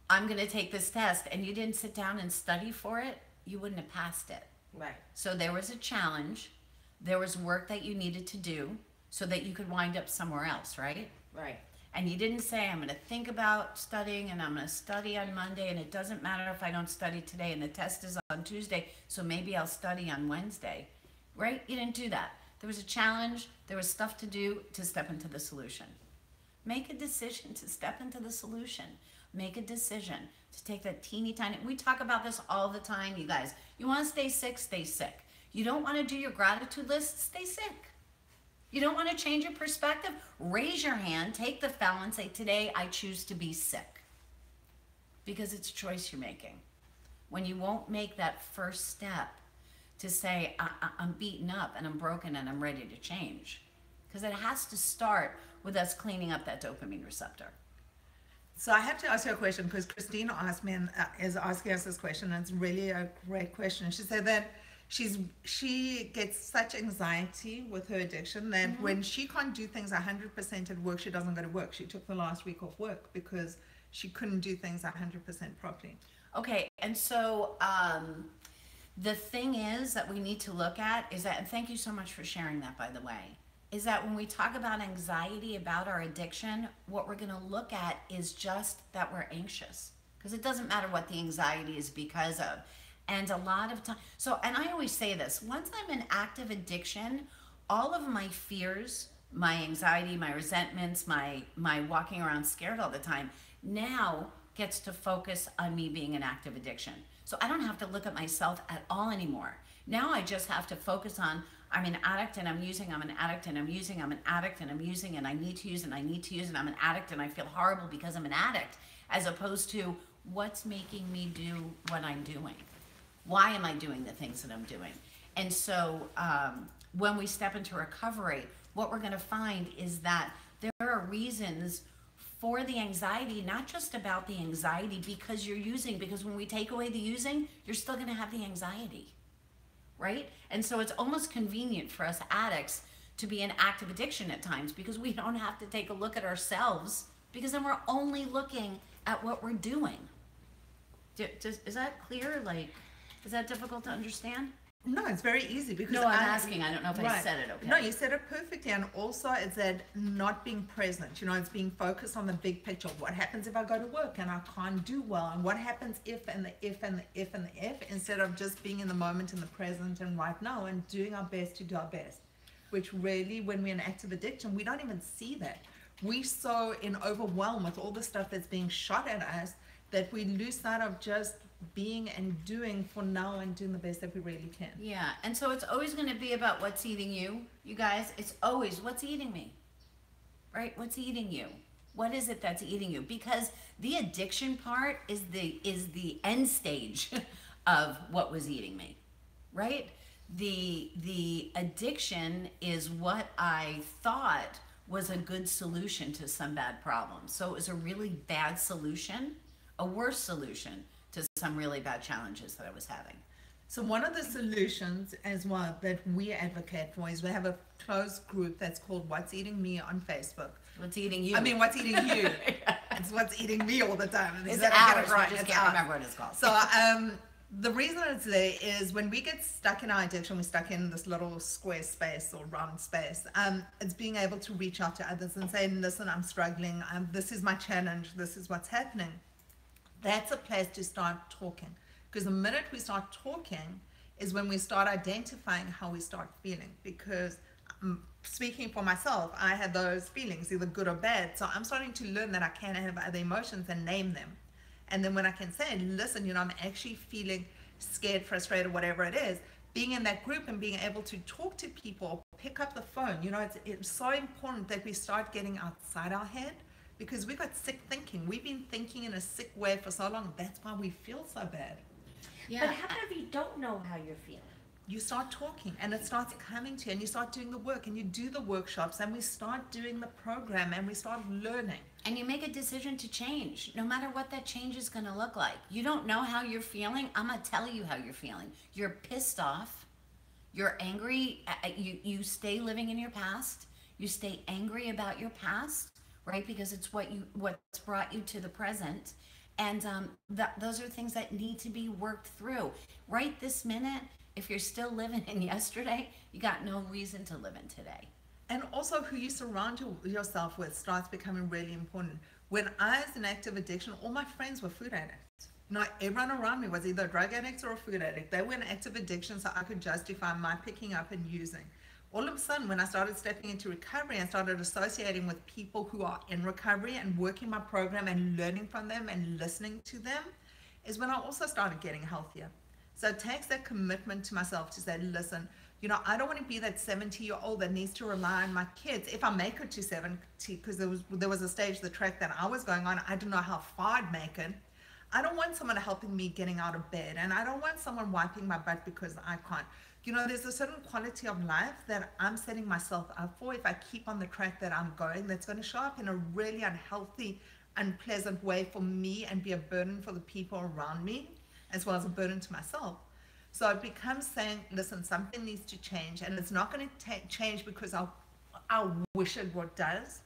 I'm going to take this test, and you didn't sit down and study for it, you wouldn't have passed it. Right. So there was a challenge. There was work that you needed to do so that you could wind up somewhere else, right? Right. And you didn't say, I'm going to think about studying and I'm going to study on Monday, and it doesn't matter if I don't study today and the test is on Tuesday, so maybe I'll study on Wednesday, right? You didn't do that. There was a challenge. There was stuff to do to step into the solution. Make a decision to step into the solution. Make a decision to take that teeny tiny, we talk about this all the time, you guys. You want to stay sick, stay sick. You don't want to do your gratitude list, stay sick. You don't want to change your perspective, raise your hand, take the fell and say, today I choose to be sick. Because it's a choice you're making. When you won't make that first step to say, I'm beaten up and I'm broken and I'm ready to change. Because it has to start with us cleaning up that dopamine receptor. So I have to ask you a question, because Christine asked me and is asking us this question, and it's really a great question. She said that she gets such anxiety with her addiction that when she can't do things 100% at work, she doesn't go to work. She took the last week off work because she couldn't do things 100% properly. Okay, and so the thing is that we need to look at is that, and thank you so much for sharing that, by the way, is that when we talk about anxiety, about our addiction, what we're going to look at is just that we're anxious. Because it doesn't matter what the anxiety is because of. And a lot of time, so, and I always say this, once I'm in active addiction, all of my fears, my anxiety, my resentments, my walking around scared all the time, now gets to focus on me being in active addiction. So I don't have to look at myself at all anymore. Now I just have to focus on, I'm an addict and I'm using, I'm an addict and I'm using, I'm an addict and I'm using, and I need to use and I need to use, and I'm an addict and I feel horrible because I'm an addict, as opposed to what's making me do what I'm doing. Why am I doing the things that I'm doing? And so when we step into recovery, what we're going to find is that there are reasons for the anxiety, not just about the anxiety because you're using, because when we take away the using, you're still going to have the anxiety, right? And so it's almost convenient for us addicts to be in active addiction at times because we don't have to take a look at ourselves, because then we're only looking at what we're doing. Is that clear? Like, is that difficult to understand? No, it's very easy because No, I'm asking. I don't know if I said it okay. No, you said it perfectly. And also it's that not being present, you know, it's being focused on the big picture. What happens if I go to work and I can't do well? And what happens if, and the if, and the if, and the if, instead of just being in the moment, in the present and right now, and doing our best to do our best. Which really, when we're in active addiction, we don't even see that. We're so in overwhelm with all the stuff that's being shot at us that we lose sight of just being and doing for now and doing the best that we really can. Yeah, and so it's always going to be about what's eating you, you guys. It's always what's eating me, right? What's eating you? What is it that's eating you? Because the addiction part is the end stage of what was eating me, right? The addiction is what I thought was a good solution to some bad problem. So it was a really bad solution, a worse solution to some really bad challenges that I was having. So one of the solutions as well that we advocate for is we have a closed group that's called What's Eating Me on Facebook. What's eating you? I mean, what's eating you? It's what's eating me all the time. It's ours. I just can't remember what it's called. So The reason it's there is when we get stuck in our addiction, we're stuck in this little square space or round space. It's being able to reach out to others and say, listen, I'm struggling. This is my challenge. This is what's happening. That's a place to start talking. Because the minute we start talking is when we start identifying how we start feeling. Because speaking for myself, I had those feelings, either good or bad. So I'm starting to learn that I can have other emotions and name them. And then when I can say, listen, I'm actually feeling scared, frustrated, whatever it is, being in that group and being able to talk to people, pick up the phone, it's so important that we start getting outside our head, because we've got sick thinking. We've been thinking in a sick way for so long. That's why we feel so bad. Yeah. But how about if you don't know how you're feeling? You start talking and it starts coming to you, and you start doing the work, and you do the workshops, and we start doing the program, and we start learning. And you make a decision to change, no matter what that change is going to look like. You don't know how you're feeling. I'm going to tell you how you're feeling. You're pissed off. You're angry. You stay living in your past. You stay angry about your past, right? Because it's what's brought you to the present. And those are things that need to be worked through. Right this minute, if you're still living in yesterday, you got no reason to live in today. And also who you surround yourself with starts becoming really important. When I was in active addiction, all my friends were food addicts. Everyone around me was either a drug addict or a food addict. They were in active addiction, so I could justify my picking up and using. All of a sudden, when I started stepping into recovery and started associating with people who are in recovery and working my program and learning from them and listening to them, is when I also started getting healthier. So it takes that commitment to myself to say, listen, I don't want to be that 70-year-old that needs to rely on my kids. If I make it to 70, because there was a stage of the track that I was going on, I didn't know how far I'd make it. I don't want someone helping me getting out of bed, and I don't want someone wiping my butt because I can't. There's a certain quality of life that I'm setting myself up for if I keep on the track that I'm going, that's going to show up in a really unhealthy, unpleasant way for me and be a burden for the people around me, as well as a burden to myself. So it becomes saying, listen, something needs to change, and it's not going to change because I'll wish it what does.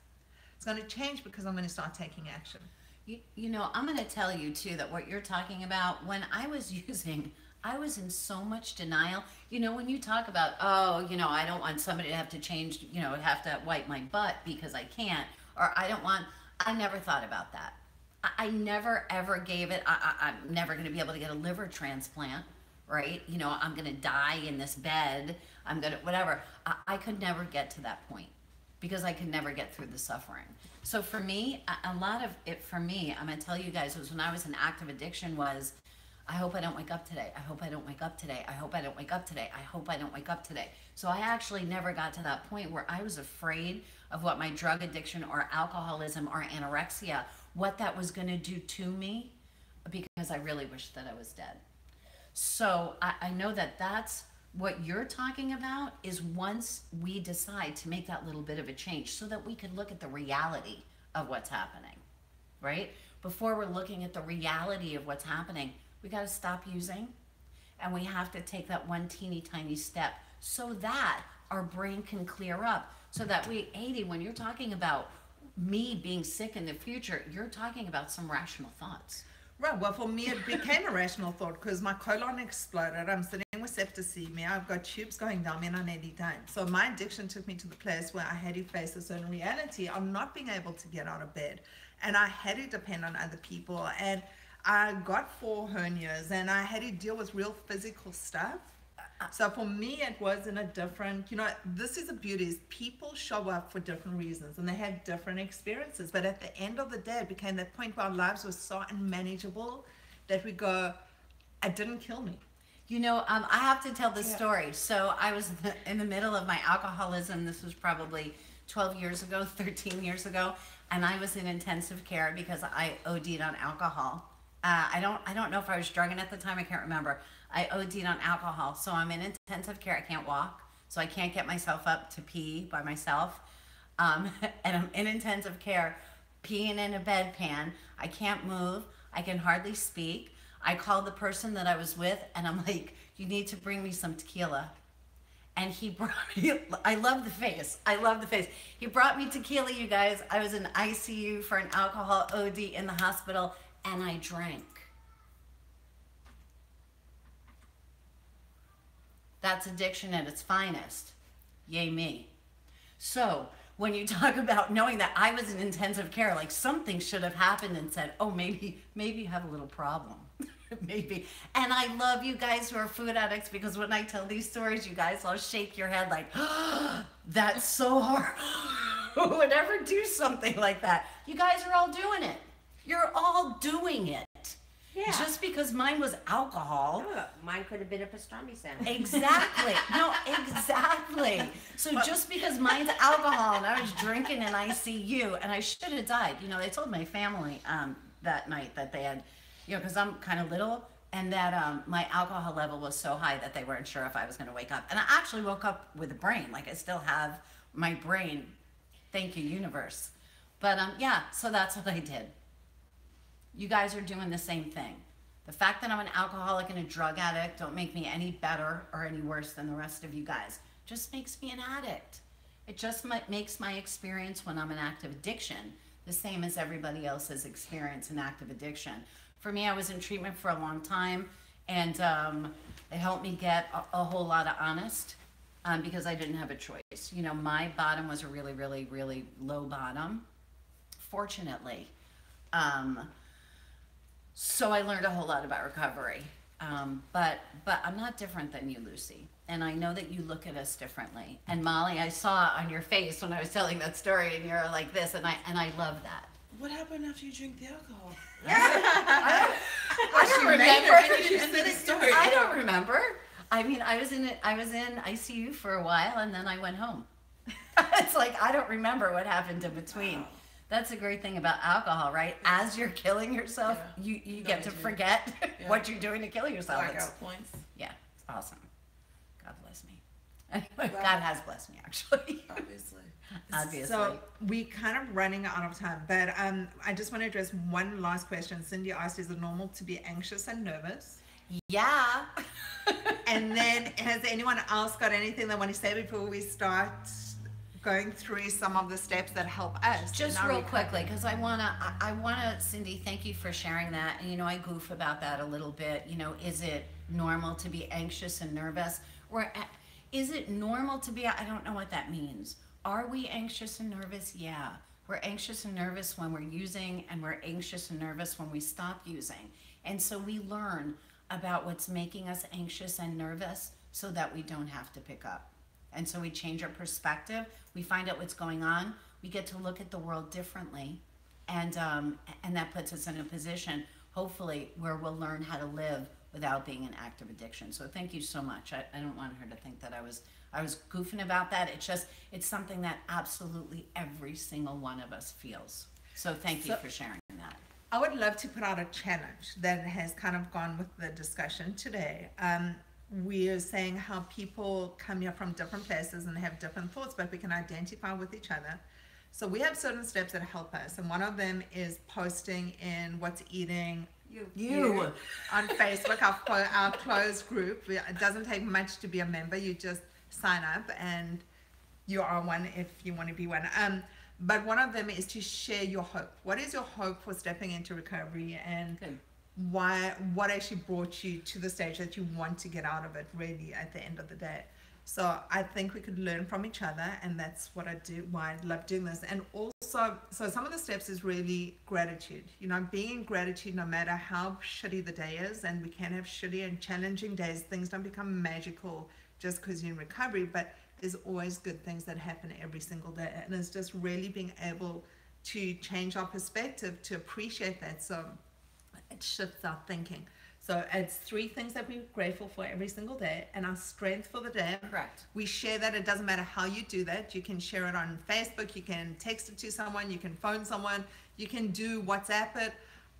It's going to change because I'm going to start taking action. I'm going to tell you too that what you're talking about, when I was using, I was in so much denial. When you talk about, I don't want somebody to have to change, have to wipe my butt because I can't, or I never thought about that. I never ever gave it, I'm never going to be able to get a liver transplant, right? I'm going to die in this bed. I'm going to, whatever. I could never get to that point because I could never get through the suffering. So for me, a lot of it for me, I'm going to tell you guys, was when I was in active addiction was, I hope I don't wake up today. I hope I don't wake up today. I hope I don't wake up today. I hope I don't wake up today. So I actually never got to that point where I was afraid of what my drug addiction or alcoholism or anorexia, what that was going to do to me, because I really wished that I was dead. So I know that that's what you're talking about, is once we decide to make that little bit of a change so that we could look at the reality of what's happening, right? Before we're looking at the reality of what's happening, we got to stop using, and we have to take that one teeny tiny step so that our brain can clear up, so that when you're talking about me being sick in the future, you're talking about some rational thoughts. Right. Well, for me, it became a rational thought because my colon exploded. I'm sitting with septicemia. I've got tubes going down me and I nearly died. So my addiction took me to the place where I had to face a certain reality of not being able to get out of bed. And I had to depend on other people. And I got 4 hernias and I had to deal with real physical stuff. So for me, it was in a different, this is the beauty, is people show up for different reasons and they have different experiences. But at the end of the day, it became that point where our lives were so unmanageable that we go, it didn't kill me. I have to tell this story. So I was in the middle of my alcoholism. This was probably 12 years ago, 13 years ago. And I was in intensive care because I OD'd on alcohol. I don't know if I was drugging at the time. I can't remember. I OD'd on alcohol. So I'm in intensive care. I can't walk. So I can't get myself up to pee by myself. And I'm in intensive care, peeing in a bedpan. I can't move. I can hardly speak. I called the person that I was with and I'm like, you need to bring me some tequila. And he brought me, I love the face. He brought me tequila, you guys. I was in ICU for an alcohol OD in the hospital and I drank. That's addiction at its finest. Yay me. So when you talk about knowing that I was in intensive care, like something should have happened and said, oh, maybe you have a little problem. Maybe. And I love you guys who are food addicts, because when I tell these stories, you guys all shake your head like, oh, that's so hard. Who would ever do something like that? You guys are all doing it. You're all doing it. Yeah. Just because mine was alcohol. Oh, mine could have been a pastrami sandwich. Exactly. No, exactly. So just because mine's alcohol and I was drinking in ICU and I should have died. You know, they told my family that night that they had, you know, because I'm kind of little, and that my alcohol level was so high that they weren't sure if I was going to wake up. And I actually woke up with a brain. Like, I still have my brain. Thank you, universe. But yeah, so that's what I did. You guys are doing the same thing. The fact that I'm an alcoholic and a drug addict don't make me any better or any worse than the rest of you guys. Just makes me an addict. It just makes my experience when I'm in active addiction the same as everybody else's experience in active addiction. For me, I was in treatment for a long time, and it helped me get a whole lot of honest, because I didn't have a choice. You know, my bottom was a really, really, really low bottom, fortunately. So I learned a whole lot about recovery. But I'm not different than you, Lucy. And I know that you look at us differently. And Molly, I saw on your face when I was telling that story, and you're like this, and I love that. What happened after you drink the alcohol? I don't remember. You ended the story. I don't remember. I mean, I was in ICU for a while, and then I went home. It's like, I don't remember what happened in between. Wow. That's a great thing about alcohol, right? As you're killing yourself, Yeah. you get to forget what you're doing to kill yourself. It's- Blackout points. yeah, it's awesome. God bless me. God has blessed me, actually. Obviously. Obviously. So we kind of running out of time, but I just want to address one last question. Cindy asked, is it normal to be anxious and nervous? Yeah. And then has anyone else got anything they want to say before we start going through some of the steps that help us? Just in our real recovery? quickly, because I wanna, Cindy, thank you for sharing that. And you know, I goof about that a little bit. You know, is it normal to be anxious and nervous? Or is it normal to be, I don't know what that means. Are we anxious and nervous? Yeah. We're anxious and nervous when we're using, and we're anxious and nervous when we stop using. And so we learn about what's making us anxious and nervous so that we don't have to pick up. And so we change our perspective. We find out what's going on. We get to look at the world differently. And that puts us in a position, hopefully, where we'll learn how to live without being in active addiction. So thank you so much. I don't want her to think that I was goofing about that. It's something that absolutely every single one of us feels. So thank you for sharing that. I would love to put out a challenge that has kind of gone with the discussion today. We're saying how people come here from different places and have different thoughts, but we can identify with each other. So we have certain steps that help us, and one of them is posting in What's Eating You on Facebook, our closed group. It doesn't take much to be a member. You just sign up, and you are one if you want to be one. But one of them is to share your hope. What is your hope for stepping into recovery, and what actually brought you to the stage that you want to get out of it, really, at the end of the day? So I think we could learn from each other, and that's what I do, why I love doing this. And also, so some of the steps is really gratitude. You know, being in gratitude no matter how shitty the day is, and we can have shitty and challenging days. Things don't become magical just because you're in recovery, but there's always good things that happen every single day. And it's just really being able to change our perspective to appreciate that. So it shifts our thinking. So it's 3 things that we're grateful for every single day, and our strength for the day. Correct. We share that. It doesn't matter how you do that. You can share it on Facebook, you can text it to someone, you can phone someone, you can do WhatsApp it.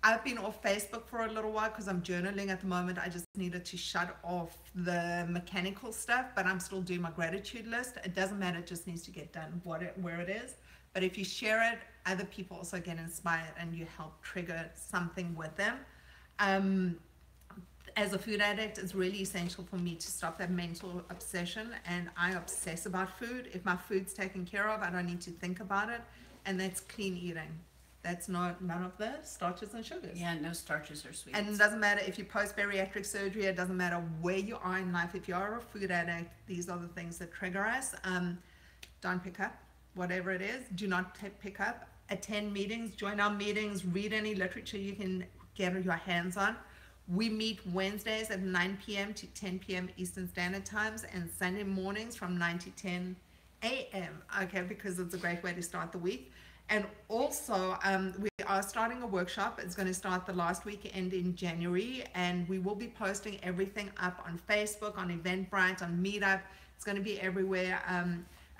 I've been off Facebook for a little while because I'm journaling at the moment. I just needed to shut off the mechanical stuff, but I'm still doing my gratitude list. It doesn't matter, it just needs to get done where it is. But if you share it, other people also get inspired, and you help trigger something with them. As a food addict, it's really essential for me to stop that mental obsession, and I obsess about food. If my food's taken care of, I don't need to think about it, and that's clean eating. That's not none of the starches and sugars. Yeah, no starches or sweets. And it doesn't matter if you post bariatric surgery, it doesn't matter where you are in life. If you are a food addict, these are the things that trigger us. Don't pick up, whatever it is. Do not pick up. Attend meetings, join our meetings, read any literature you can get your hands on. We meet Wednesdays at 9 p.m. to 10 p.m. Eastern Standard Times, and Sunday mornings from 9 to 10 a.m. Okay, because it's a great way to start the week. And also, we are starting a workshop. It's going to start the last weekend in January, and we will be posting everything up on Facebook, on Eventbrite, on Meetup. It's going to be everywhere.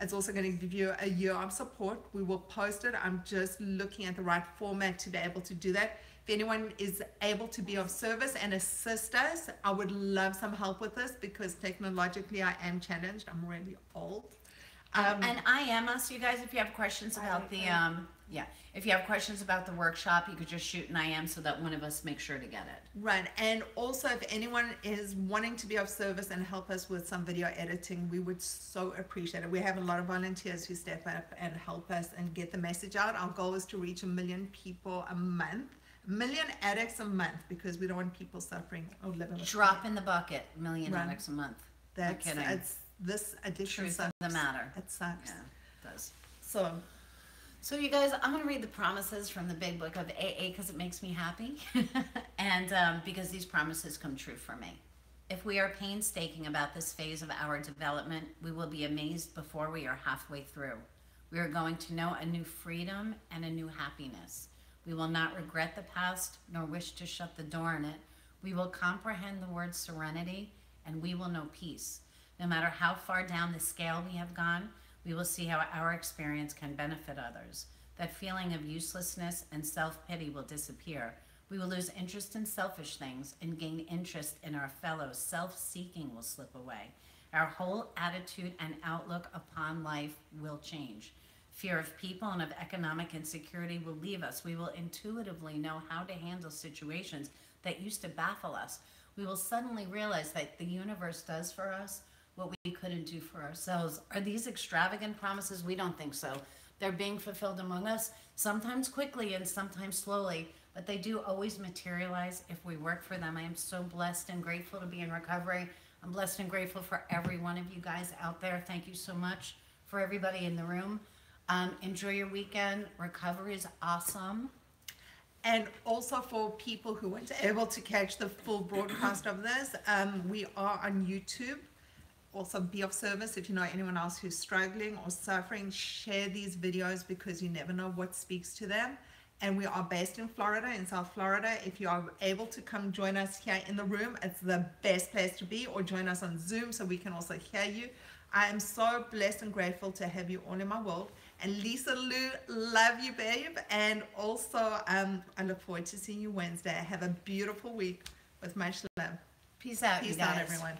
It's also going to give you a year of support. We will post it. I'm just looking at the right format to be able to do that. If anyone is able to be of service and assist us, I would love some help with this, because technologically I am challenged. I'm really old. And IM us, you guys, if you have questions about the, if you have questions about the workshop, you could just shoot an IM so that one of us makes sure to get it. Right, and also if anyone is wanting to be of service and help us with some video editing, we would so appreciate it. We have a lot of volunteers who step up and help us and get the message out. Our goal is to reach 1 million people a month, 1 million addicts a month, because we don't want people suffering or living with Drop in the bucket, $1 million Right. addicts a month. That's kidding. it's this addiction Truth sucks. of the matter. It sucks. Yeah, it does. So You guys, I'm going to read the promises from the big book of AA because it makes me happy. And because these promises come true for me. If we are painstaking about this phase of our development, we will be amazed before we are halfway through. We are going to know a new freedom and a new happiness. We will not regret the past nor wish to shut the door on it. We will comprehend the word serenity, and we will know peace. No matter how far down the scale we have gone, we will see how our experience can benefit others. That feeling of uselessness and self-pity will disappear. We will lose interest in selfish things and gain interest in our fellows. Self-seeking will slip away. Our whole attitude and outlook upon life will change. Fear of people and of economic insecurity will leave us. We will intuitively know how to handle situations that used to baffle us. We will suddenly realize that the universe does for us what we couldn't do for ourselves. Are these extravagant promises? We don't think so. They're being fulfilled among us, sometimes quickly and sometimes slowly, but they do always materialize if we work for them. I am so blessed and grateful to be in recovery. I'm blessed and grateful for every one of you guys out there. Thank you so much for everybody in the room. Enjoy your weekend. Recovery is awesome. And also for people who weren't able to catch the full broadcast of this, we are on YouTube. Also be of service. If you know anyone else who's struggling or suffering, share these videos, because you never know what speaks to them. And we are based in Florida, in South Florida. If you are able to come join us here in the room, it's the best place to be, or join us on Zoom so we can also hear you. I am so blessed and grateful to have you all in my world. And Lisa Lou, love you, babe. And also, I look forward to seeing you Wednesday. Have a beautiful week with much love. Peace out, you Peace guys. out, everyone.